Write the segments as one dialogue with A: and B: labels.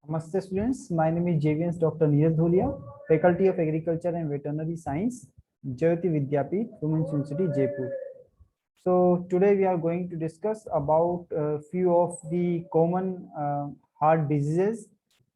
A: Namaste students, my name is JVS Dr. Neeraj Dhulia, Faculty of Agriculture and Veterinary Science, Jayoti Vidyapeeth, Women's University, Jaipur. So today we are going to discuss about a few of the common heart diseases,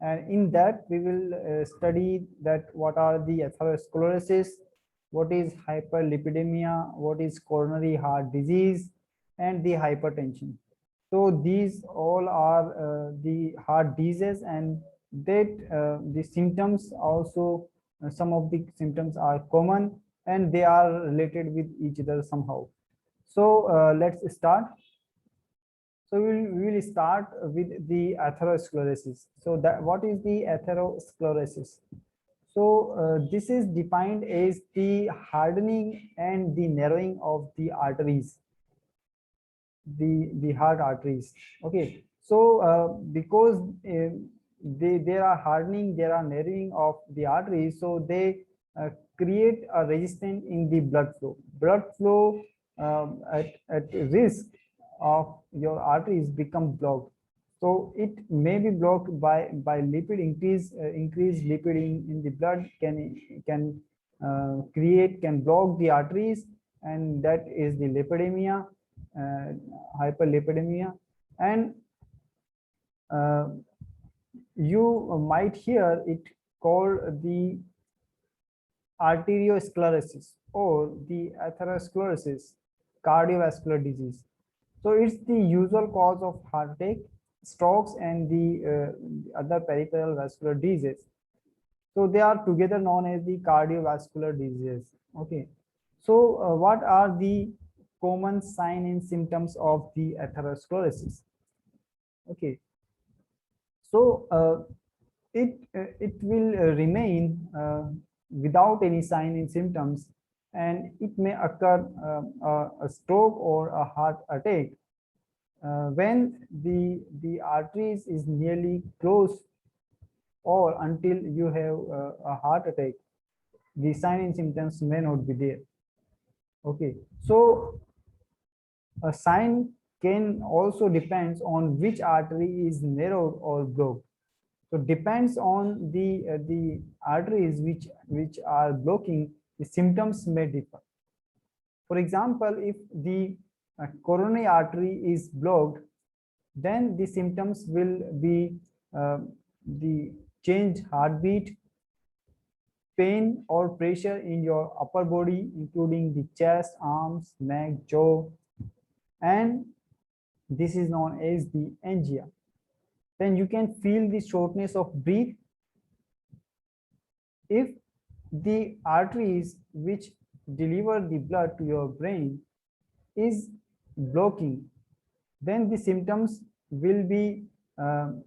A: and in that we will study that what are the atherosclerosis, what is hyperlipidemia, what is coronary heart disease, and the hypertension. So these all are the heart diseases, and that the symptoms also, some of the symptoms are common and they are related with each other somehow. So let's start. So we will start with the atherosclerosis. So that what is the atherosclerosis? So this is defined as the hardening and the narrowing of the arteries, the heart arteries. Okay, so because there are hardening, there are narrowing of the arteries, so they create a resistance in the blood flow at risk of your arteries become blocked. So it may be blocked by lipid increased lipid in the blood can block the arteries, and that is the lipidemia, uh, hyperlipidemia. And uh, you might hear it called the arteriosclerosis or the atherosclerosis, cardiovascular disease. So it's the usual cause of heart attack, strokes, and the other peripheral vascular diseases. So they are together known as the cardiovascular diseases. Okay. So what are the common signs and symptoms of the atherosclerosis? Okay. So it will remain without any sign and symptoms, and it may occur a stroke or a heart attack when the arteries is nearly closed, or until you have a heart attack, the sign and symptoms may not be there. Okay, so a sign can also depends on which artery is narrowed or blocked. So depends on the arteries which are blocking, the symptoms may differ. For example, if the coronary artery is blocked, then the symptoms will be the changed heartbeat, pain or pressure in your upper body, including the chest, arms, neck, jaw, and this is known as the angina. Then you can feel the shortness of breath. If the arteries which deliver the blood to your brain is blocking, then the symptoms will be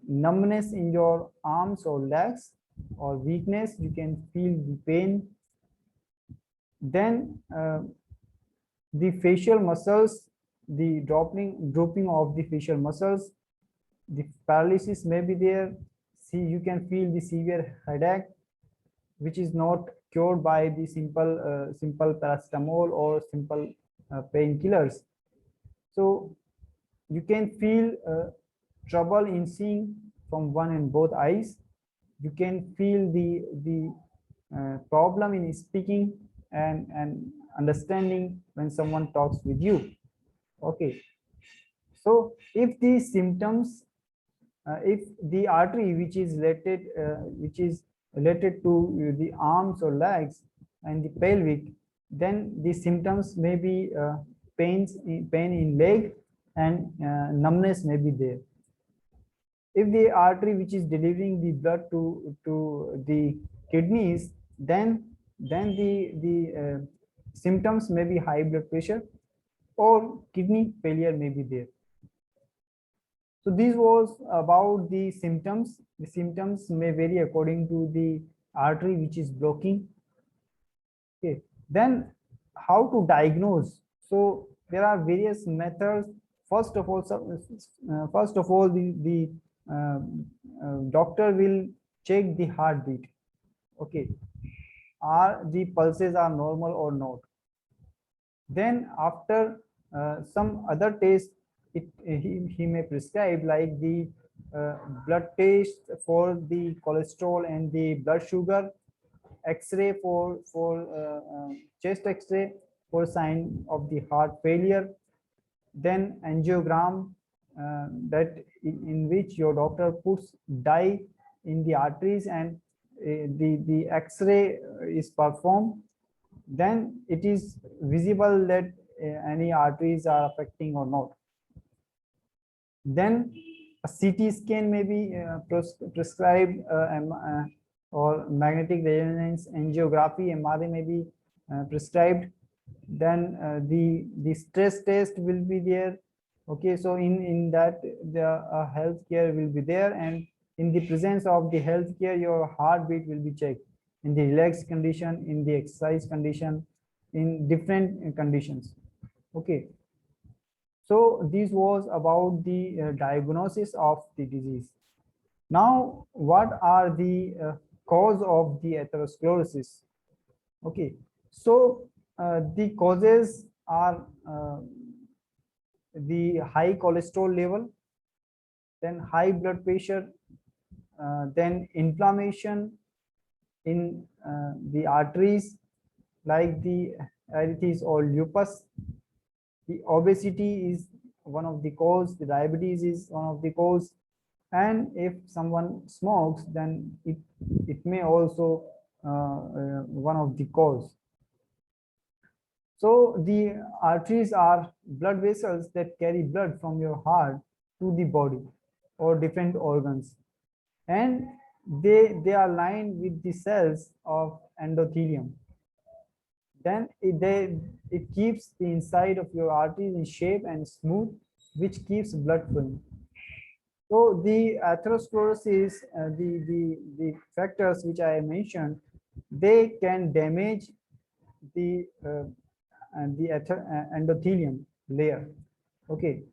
A: numbness in your arms or legs, or weakness. You can feel the pain. Then the facial muscles, the dropping of the facial muscles, the paralysis may be there. See, you can feel the severe headache, which is not cured by the simple paracetamol or simple painkillers. So you can feel trouble in seeing from one and both eyes. You can feel the problem in speaking and understanding when someone talks with you. Okay, so if these symptoms, if the artery which is related to the arms or legs and the pelvic, then the symptoms may be pain in leg, and numbness may be there. If the artery which is delivering the blood to the kidneys, then the symptoms may be high blood pressure or kidney failure may be there. So this was about the symptoms. The symptoms may vary according to the artery which is blocking. Okay, then how to diagnose? So there are various methods. First of all, the doctor will check the heartbeat. Okay, are the pulses are normal or not? Then after some other test, he may prescribe like the blood test for the cholesterol and the blood sugar, X-ray for chest X-ray for sign of the heart failure, then angiogram that in which your doctor puts dye in the arteries and the X-ray is performed. Then it is visible that any arteries are affecting or not. Then a CT scan may be prescribed, or magnetic resonance angiography (MRA) may be prescribed. Then the stress test will be there. Okay, so in that the healthcare will be there, and in the presence of the healthcare, your heartbeat will be checked in the relaxed condition, in the exercise condition, in different conditions. Okay. So this was about the diagnosis of the disease. Now, what are the cause of the atherosclerosis? Okay, so the causes are the high cholesterol level, then high blood pressure, then inflammation in the arteries, like the arthritis or lupus. The obesity is one of the cause, the diabetes is one of the cause, and if someone smokes, then it may also one of the cause. So the arteries are blood vessels that carry blood from your heart to the body or different organs, and they are lined with the cells of endothelium. Then it keeps the inside of your arteries in shape and smooth, which keeps blood flowing. So the atherosclerosis, the factors which I mentioned, they can damage the endothelium layer. Okay,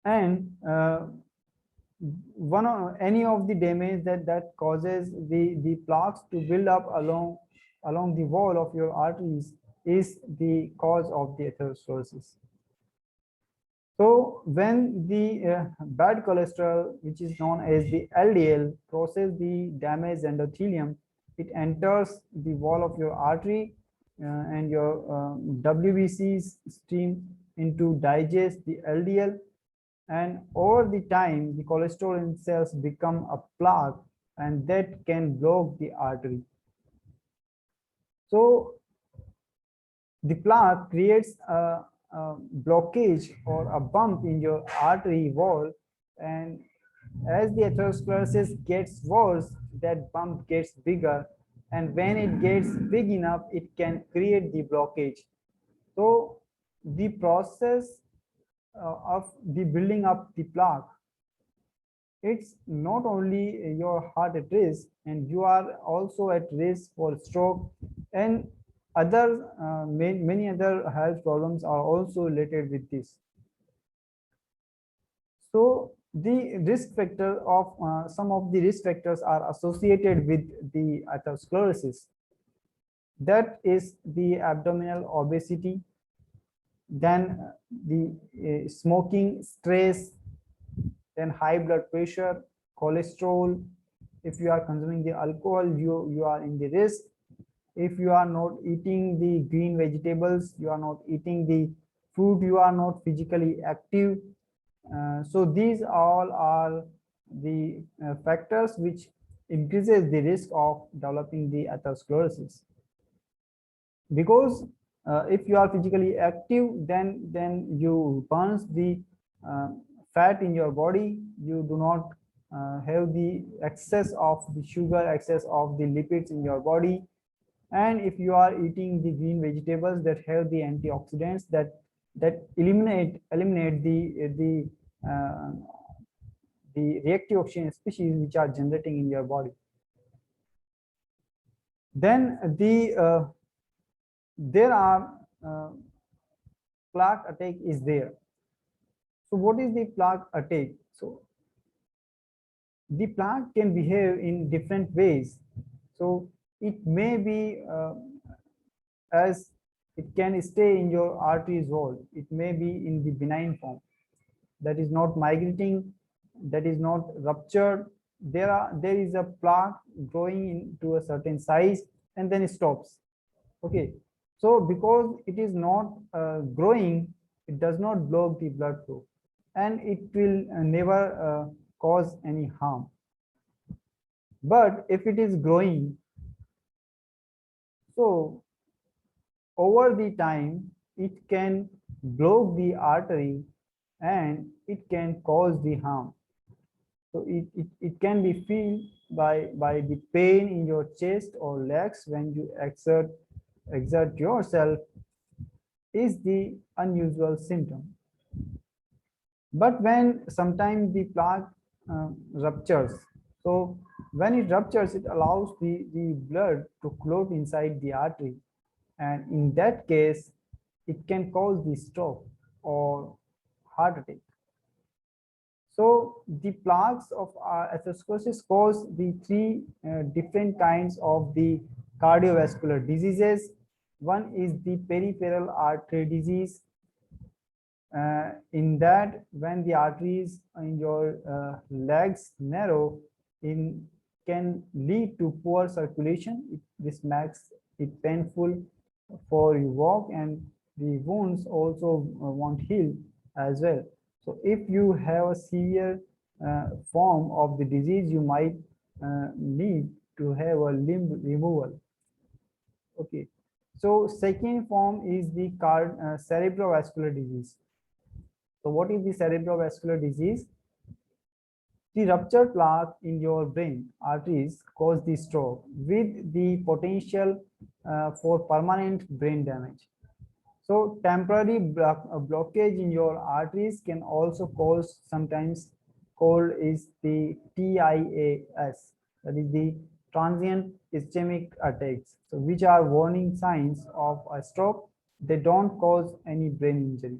A: and any of the damage that causes the plaques to build up along the wall of your arteries is the cause of the atherosclerosis. So when the bad cholesterol, which is known as the LDL, crosses the damaged endothelium, it enters the wall of your artery, and your WBCs stream into digest the LDL, and over the time the cholesterol in cells become a plaque, and that can block the artery. So the plaque creates a blockage or a bump in your artery wall, and as the atherosclerosis gets worse, that bump gets bigger, and when it gets big enough, it can create the blockage. So the process of the building up the plaque, it's not only your heart at risk, and you are also at risk for stroke, and other many other health problems are also related with this. So the risk factor of some of the risk factors are associated with the atherosclerosis. That is the abdominal obesity, then the smoking, stress, then high blood pressure, cholesterol. If you are consuming the alcohol, you are in the risk. If you are not eating the green vegetables, you are not eating the fruit, you are not physically active. So these all are the factors which increases the risk of developing the atherosclerosis. Because if you are physically active, then you burns the fat in your body, you do not have the excess of the sugar, excess of the lipids in your body. And if you are eating the green vegetables that have the antioxidants that eliminate the reactive oxygen species which are generating in your body, then there are plaque attack is there. So what is the plaque attack? So the plaque can behave in different ways. So it may be as it can stay in your arteries wall. It may be in the benign form, that is not migrating that is not ruptured. There is a plaque growing into a certain size and then it stops. Okay, so because it is not growing, it does not block the blood flow, and it will never cause any harm. But if it is growing, so over the time it can block the artery and it can cause the harm. So it can be felt by the pain in your chest or legs when you exert yourself is the unusual symptom. But when sometimes the plaque ruptures, so when it ruptures, it allows the blood to clot inside the artery, and in that case it can cause the stroke or heart attack. So the plaques of atherosclerosis cause the three different kinds of the cardiovascular diseases. One is the peripheral artery disease. In that, when the arteries in your legs narrow, in can lead to poor circulation. This makes it painful for you walk, and the wounds also won't heal as well. So if you have a severe form of the disease, you might need to have a limb removal. Okay. So second form is the cerebrovascular disease. So what is the cerebrovascular disease? The ruptured plaque in your brain arteries cause the stroke with the potential for permanent brain damage. So temporary blockage in your arteries can also cause, sometimes called is the TIAS, that is the transient ischemic attacks, so which are warning signs of a stroke. They don't cause any brain injury.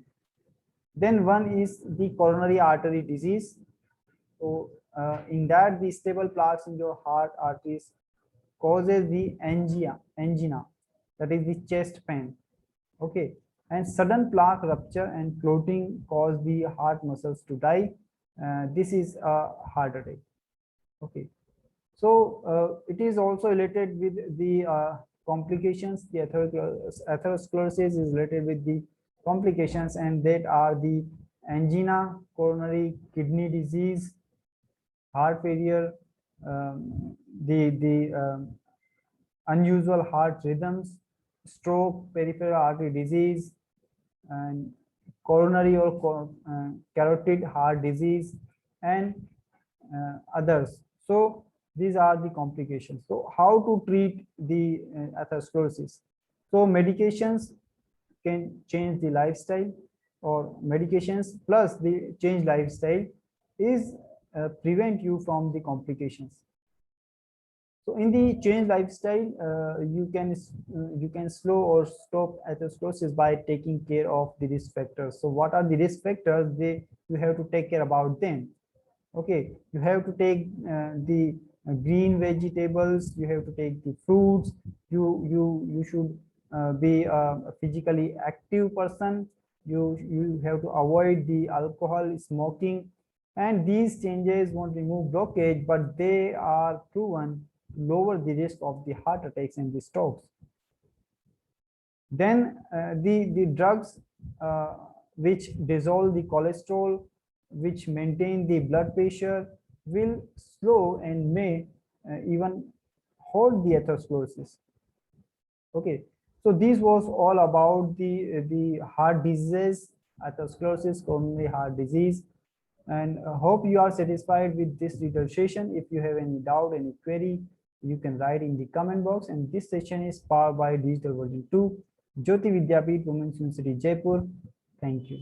A: Then one is the coronary artery disease. So in that, the stable plaques in your heart arteries causes the angina, that is the chest pain. Okay, and sudden plaque rupture and clotting cause the heart muscles to die. This is a heart attack. Okay, so it is also related with the complications. The atherosclerosis is related with the complications, and that are the angina, coronary kidney disease, heart failure, the unusual heart rhythms, stroke, peripheral artery disease, and coronary or carotid heart disease, and others. So these are the complications. So how to treat the atherosclerosis? So medications can change the lifestyle, or medications plus the change lifestyle is prevent you from the complications. So in the change lifestyle, you can slow or stop atherosclerosis by taking care of the risk factors. So what are the risk factors? You have to take care about them. Okay, you have to take the green vegetables. You have to take the fruits. You should be a physically active person. You have to avoid the alcohol, smoking, and these changes won't remove blockage, but they are proven lower the risk of the heart attacks and the strokes. Then the drugs which dissolve the cholesterol, which maintain the blood pressure, will slow and may even hold the atherosclerosis. Okay, so this was all about the heart disease, atherosclerosis, coronary heart disease, and hope you are satisfied with this little session. If you have any doubt, any query, you can write in the comment box. And this session is powered by Digital Version 2, Jyoti Vidyapeeth Women's University, Jaipur. Thank you.